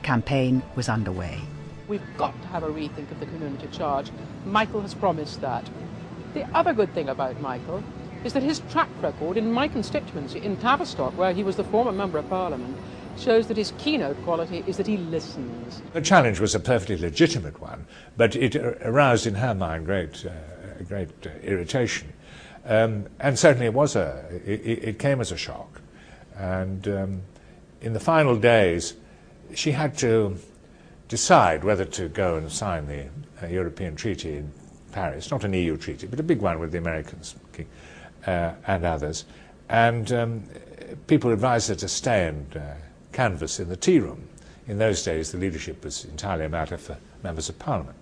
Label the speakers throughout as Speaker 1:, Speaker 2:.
Speaker 1: The campaign was underway.
Speaker 2: We've got to have a rethink of the community charge. Michael has promised that. The other good thing about Michael is that his track record in my constituency, in Tavistock, where he was the former Member of Parliament, shows that his keynote quality is that he listens.
Speaker 3: The challenge was a perfectly legitimate one, but it aroused in her mind great irritation. And certainly it came as a shock. And in the final days, she had to decide whether to go and sign the European Treaty in Paris, not an EU treaty, but a big one with the Americans and others. And people advised her to stay and canvass in the tea room. In those days, the leadership was entirely a matter for members of Parliament.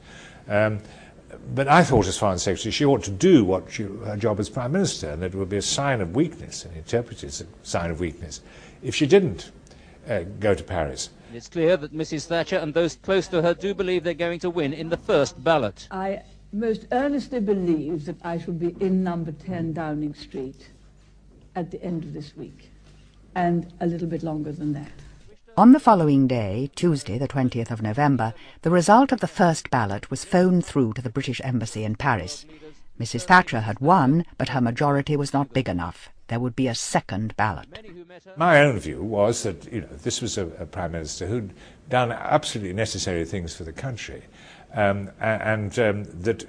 Speaker 3: But I thought, as Foreign Secretary, she ought to do her job as Prime Minister, and it would be a sign of weakness, and interpreted as a sign of weakness, if she didn't go to Paris.
Speaker 4: It's clear that Mrs. Thatcher and those close to her do believe they're going to win in the first ballot.
Speaker 5: I most earnestly believe that I shall be in number 10 Downing Street at the end of this week, and a little bit longer than that.
Speaker 1: On the following day, Tuesday, the 20th of November, the result of the first ballot was phoned through to the British Embassy in Paris. Mrs. Thatcher had won, but her majority was not big enough. There would be a second ballot.
Speaker 3: My own view was that this was a Prime Minister who'd done absolutely necessary things for the country, and that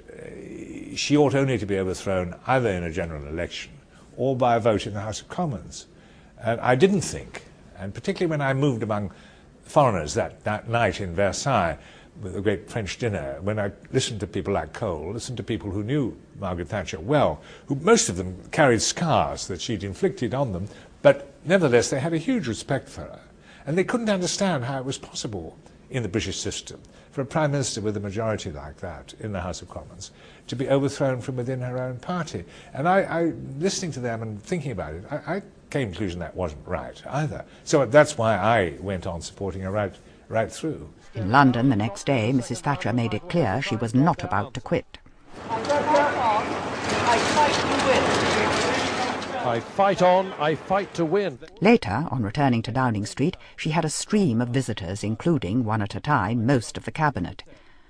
Speaker 3: she ought only to be overthrown either in a general election or by a vote in the House of Commons. And I didn't think, and particularly when I moved among foreigners that night in Versailles with a great French dinner, when I listened to people like Cole, listened to people who knew Margaret Thatcher well, who most of them carried scars that she'd inflicted on them, but nevertheless they had a huge respect for her. And they couldn't understand how it was possible in the British system for a Prime Minister with a majority like that in the House of Commons to be overthrown from within her own party. And I listening to them and thinking about it, I came to the conclusion that wasn't right either. So that's why I went on supporting her right through.
Speaker 1: In London the next day, Mrs. Thatcher made it clear she was not about to quit.
Speaker 6: I fight on, I fight to win.
Speaker 1: Later, on returning to Downing Street, she had a stream of visitors, including, one at a time, most of the cabinet.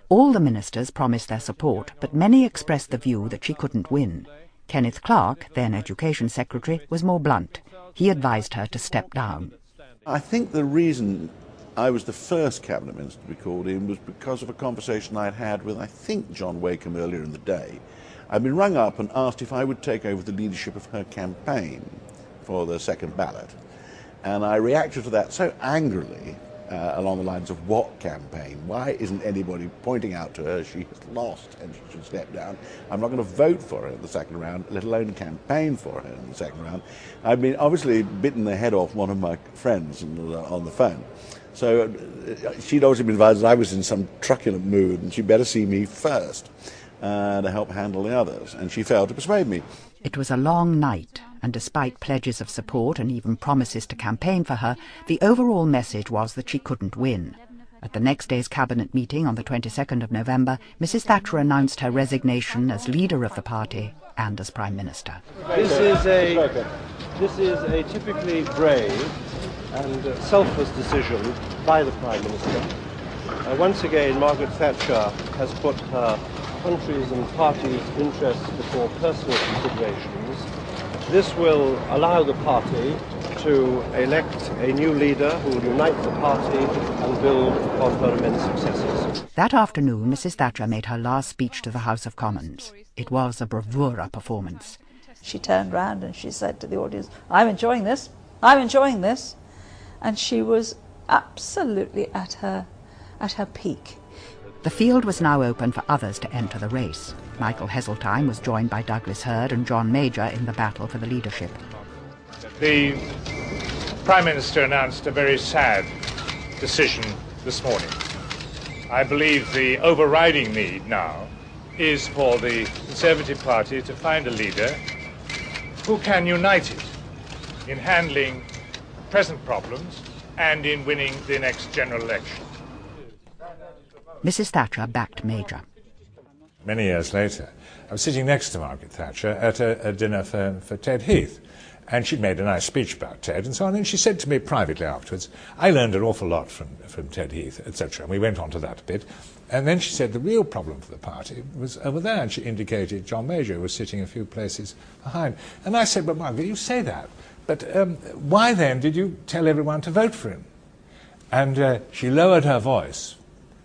Speaker 1: All the ministers promised their support, but many expressed the view that she couldn't win. Kenneth Clarke, then Education Secretary, was more blunt. He advised her to step down.
Speaker 7: I think the reason I was the first cabinet minister to be called in was because of a conversation I'd had with, I think, John Wakeham earlier in the day. I'd been rung up and asked if I would take over the leadership of her campaign for the second ballot. And I reacted to that so angrily, along the lines of what campaign? Why isn't anybody pointing out to her she has lost and she should step down? I'm not going to vote for her in the second round, let alone campaign for her in the second round. I'd been obviously bitten the head off one of my friends on the phone. So she'd also been advised that I was in some truculent mood and she'd better see me first to help handle the others. And she failed to persuade me.
Speaker 1: It was a long night, and despite pledges of support and even promises to campaign for her, the overall message was that she couldn't win. At the next day's cabinet meeting on the 22nd of November, Mrs. Thatcher announced her resignation as leader of the party and as Prime Minister.
Speaker 6: This is a typically brave and selfless decision by the Prime Minister. Once again, Margaret Thatcher has put her country's and party's interests before personal considerations. This will allow the party to elect a new leader who will unite the party and build upon her immense successes.
Speaker 1: That afternoon, Mrs. Thatcher made her last speech to the House of Commons. It was a bravura performance.
Speaker 8: She turned round and she said to the audience, "I'm enjoying this, I'm enjoying this." And she was absolutely at her peak.
Speaker 1: The field was now open for others to enter the race. Michael Heseltine was joined by Douglas Hurd and John Major in the battle for the leadership.
Speaker 3: The Prime Minister announced a very sad decision this morning. I believe the overriding need now is for the Conservative Party to find a leader who can unite it in handling present problems and in winning the next general election.
Speaker 1: Mrs. Thatcher backed Major.
Speaker 3: Many years later, I was sitting next to Margaret Thatcher at a dinner for Ted Heath, And she'd made a nice speech about Ted and so on, and she said to me privately afterwards, I learned an awful lot from Ted Heath, etc., and we went on to that a bit. And then she said the real problem for the party was over there, and she indicated John Major, who was sitting a few places behind. And I said, but Margaret, you say that, but why then did you tell everyone to vote for him? And she lowered her voice,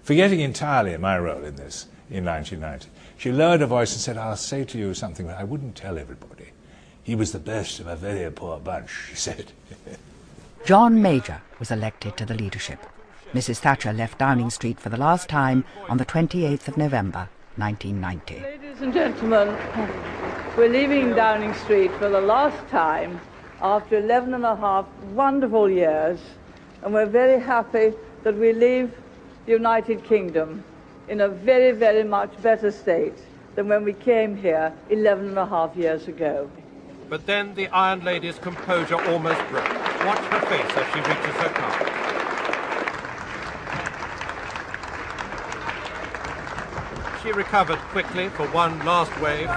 Speaker 3: forgetting entirely my role in this in 1990. She lowered her voice and said, I'll say to you something that I wouldn't tell everybody. He was the best of a very poor bunch, she said.
Speaker 1: John Major was elected to the leadership. Mrs. Thatcher left Downing Street for the last time on the 28th of November, 1990.
Speaker 5: Ladies and gentlemen, we're leaving Downing Street for the last time after 11 and a half wonderful years, and we're very happy that we leave the United Kingdom in a very, very much better state than when we came here 11 and a half years ago.
Speaker 6: But then the Iron Lady's composure almost broke. Watch her face as she reaches her car. She recovered quickly for one last wave.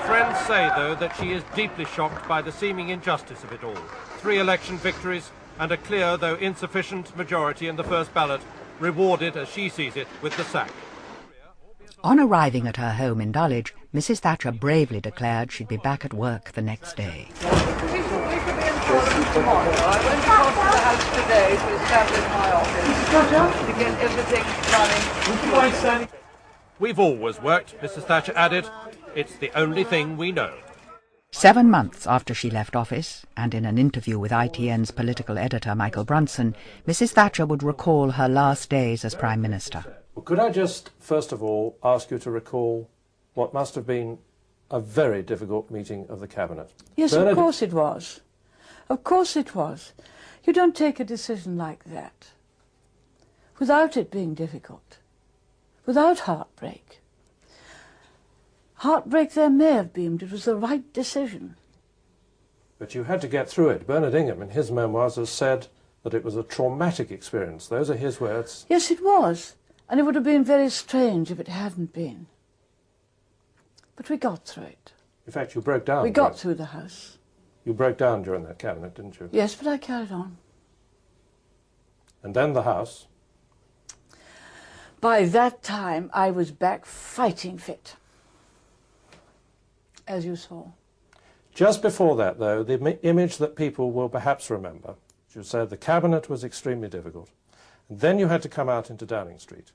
Speaker 6: Friends say, though, that she is deeply shocked by the seeming injustice of it all. 3 election victories and a clear, though insufficient, majority in the first ballot, rewarded, as she sees it, with the sack.
Speaker 1: On arriving at her home in Dulwich, Mrs. Thatcher bravely declared she'd be back at work the next day.
Speaker 5: We could be in Parliament tomorrow. I went across to the House today to establish my office, to get everything running.
Speaker 6: We've always worked, Mrs. Thatcher added. It's the only thing we know.
Speaker 1: 7 months after she left office, and in an interview with ITN's political editor Michael Brunson, Mrs. Thatcher would recall her last days as Prime Minister.
Speaker 9: Well, could I just, first of all, ask you to recall what must have been a very difficult meeting of the Cabinet?
Speaker 5: Yes, of course it was. Of course it was. You don't take a decision like that without it being difficult, without heartbreak. Heartbreak there may have been, but it was the right decision.
Speaker 9: But you had to get through it. Bernard Ingham, in his memoirs, has said that it was a traumatic experience. Those are his words.
Speaker 5: Yes, it was. And it would have been very strange if it hadn't been. But we got through it.
Speaker 9: In fact, you broke down.
Speaker 5: We got through the House.
Speaker 9: You broke down during that Cabinet, didn't you?
Speaker 5: Yes, but I carried on.
Speaker 9: And then the House.
Speaker 5: By that time, I was back fighting fit, as you saw.
Speaker 9: Just before that, though, the image that people will perhaps remember, you said the Cabinet was extremely difficult. And then you had to come out into Downing Street,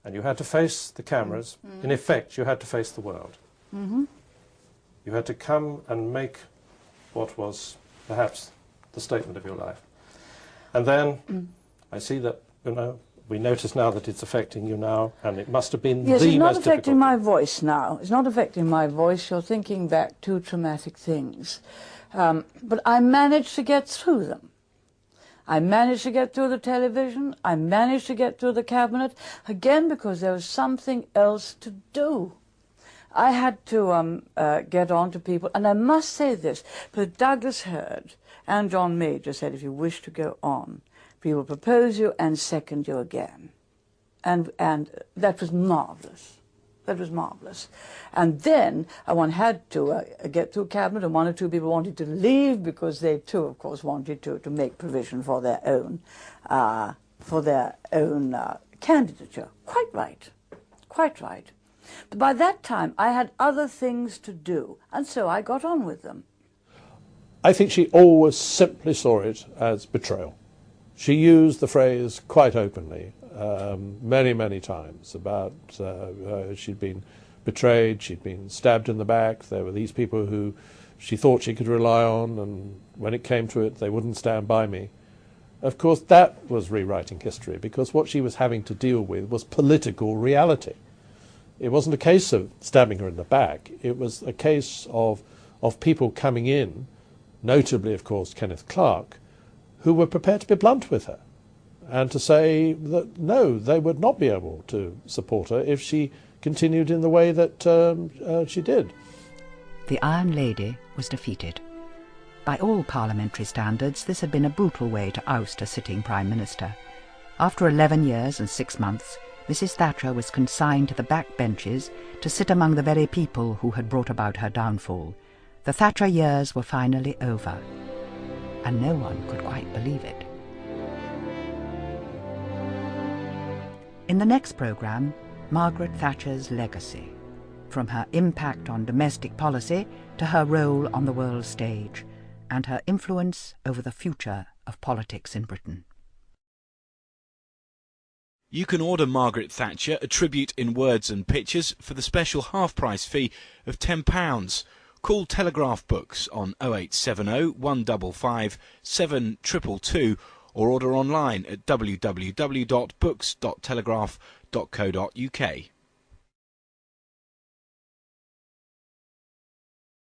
Speaker 9: and you had to face the cameras. Mm-hmm. In effect, you had to face the world. Mm-hmm. You had to come and make what was perhaps the statement of your life. And then I see that, you know, we notice now that it's affecting you now, and it must have been
Speaker 5: yes,
Speaker 9: the
Speaker 5: it's not
Speaker 9: most
Speaker 5: affecting
Speaker 9: difficult.
Speaker 5: my voice now. It's not affecting my voice. You're thinking back to traumatic things. But I managed to get through them. I managed to get through the television. I managed to get through the Cabinet, again because there was something else to do. I had to get on to people, and I must say this, but Douglas Hurd and John Major said, if you wish to go on, we will propose you and second you again. And that was marvellous. That was marvellous. And then one had to get through Cabinet, and 1 or 2 people wanted to leave because they too, of course, wanted to make provision for their own candidature. Quite right. Quite right. But by that time, I had other things to do, and so I got on with them.
Speaker 9: I think she always simply saw it as betrayal. She used the phrase quite openly, many, many times, about she'd been betrayed, she'd been stabbed in the back, there were these people who she thought she could rely on, and when it came to it, they wouldn't stand by me. Of course, that was rewriting history, because what she was having to deal with was political reality. It wasn't a case of stabbing her in the back, it was a case of people coming in, notably, of course, Kenneth Clarke, who were prepared to be blunt with her and to say that, no, they would not be able to support her if she continued in the way that she did.
Speaker 1: The Iron Lady was defeated. By all parliamentary standards, this had been a brutal way to oust a sitting Prime Minister. After 11 years and 6 months, Mrs. Thatcher was consigned to the back benches to sit among the very people who had brought about her downfall. The Thatcher years were finally over, and no one could quite believe it. In the next programme, Margaret Thatcher's legacy, from her impact on domestic policy to her role on the world stage, and her influence over the future of politics in Britain.
Speaker 10: You can order Margaret Thatcher, a tribute in words and pictures, for the special half-price fee of £10. Call Telegraph Books on 0870 155 7222 or order online at www.books.telegraph.co.uk.